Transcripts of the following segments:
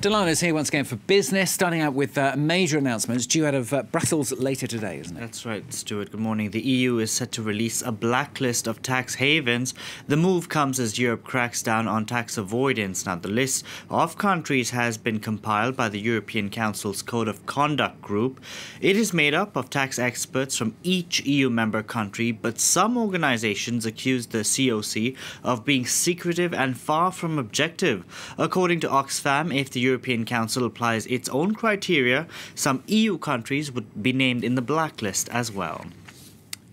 Delano's here once again for business, starting out with major announcements due out of Brussels later today, isn't it? That's right, Stuart. Good morning. The EU is set to release a blacklist of tax havens. The move comes as Europe cracks down on tax avoidance. Now, the list of countries has been compiled by the European Council's Code of Conduct group. It is made up of tax experts from each EU member country, but some organizations accuse the COC of being secretive and far from objective. According to Oxfam, if the European Council applies its own criteria, some EU countries would be named in the blacklist as well.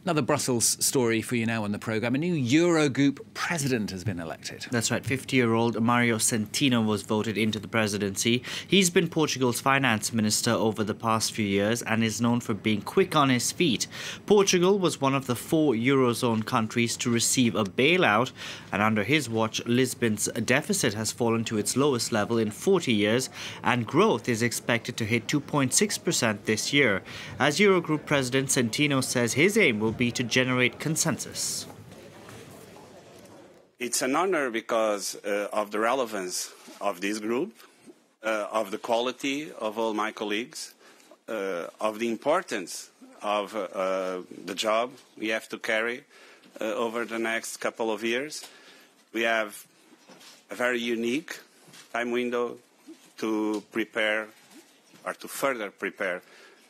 Another Brussels story for you now on the programme. A new Eurogroup president has been elected. That's right. 50-year-old Mario Centeno was voted into the presidency. He's been Portugal's finance minister over the past few years and is known for being quick on his feet. Portugal was one of the 4 Eurozone countries to receive a bailout, and under his watch, Lisbon's deficit has fallen to its lowest level in 40 years, and growth is expected to hit 2.6% this year. As Eurogroup president, Centeno says his aim will be to generate consensus. It's an honor because of the relevance of this group, of the quality of all my colleagues, of the importance of the job we have to carry over the next couple of years. We have a very unique time window to prepare or to further prepare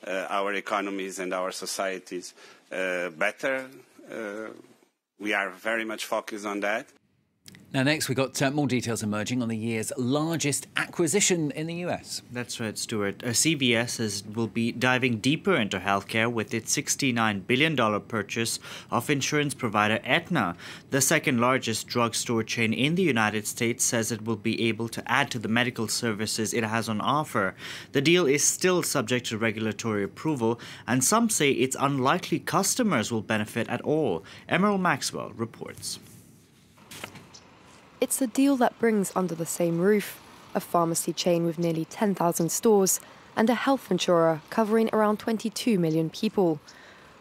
our economies and our societies better. We are very much focused on that. Now, next, we've got more details emerging on the year's largest acquisition in the US. That's right, Stuart. CVS will be diving deeper into healthcare with its $69 billion purchase of insurance provider Aetna. The second largest drugstore chain in the United States says it will be able to add to the medical services it has on offer. The deal is still subject to regulatory approval, and some say its unlikely customers will benefit at all. Emerald Maxwell reports. It's a deal that brings under the same roof a pharmacy chain with nearly 10,000 stores and a health insurer covering around 22 million people.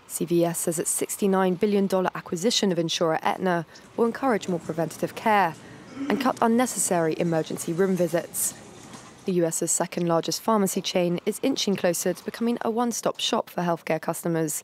CVS says its $69 billion acquisition of insurer Aetna will encourage more preventative care and cut unnecessary emergency room visits. The US's second largest pharmacy chain is inching closer to becoming a one-stop shop for healthcare customers,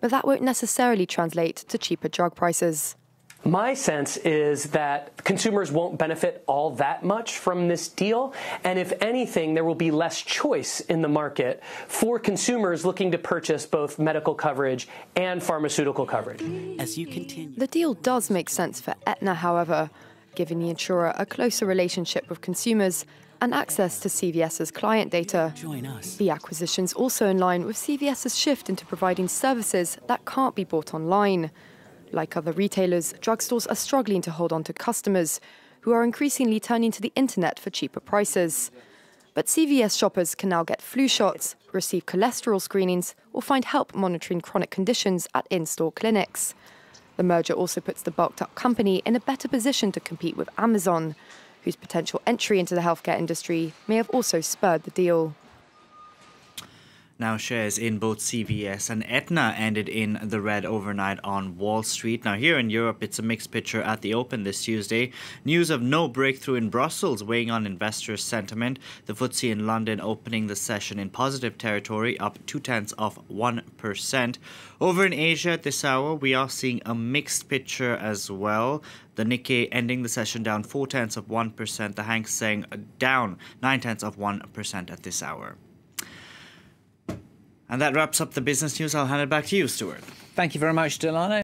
but that won't necessarily translate to cheaper drug prices. My sense is that consumers won't benefit all that much from this deal, and if anything, there will be less choice in the market for consumers looking to purchase both medical coverage and pharmaceutical coverage. As you continue. The deal does make sense for Aetna, however, giving the insurer a closer relationship with consumers and access to CVS's client data. Join us. The acquisition's also in line with CVS's shift into providing services that can't be bought online. Like other retailers, drugstores are struggling to hold on to customers who are increasingly turning to the internet for cheaper prices. But CVS shoppers can now get flu shots, receive cholesterol screenings, or find help monitoring chronic conditions at in-store clinics. The merger also puts the bulked-up company in a better position to compete with Amazon, whose potential entry into the healthcare industry may have also spurred the deal. Now, shares in both CVS and Aetna ended in the red overnight on Wall Street. Now, here in Europe, it's a mixed picture at the open this Tuesday. News of no breakthrough in Brussels weighing on investors' sentiment. The FTSE in London opening the session in positive territory, up 0.2%. Over in Asia at this hour, we are seeing a mixed picture as well. The Nikkei ending the session down 0.4%. The Hang Seng down 0.9% at this hour. And that wraps up the business news. I'll hand it back to you, Stuart. Thank you very much, Delano.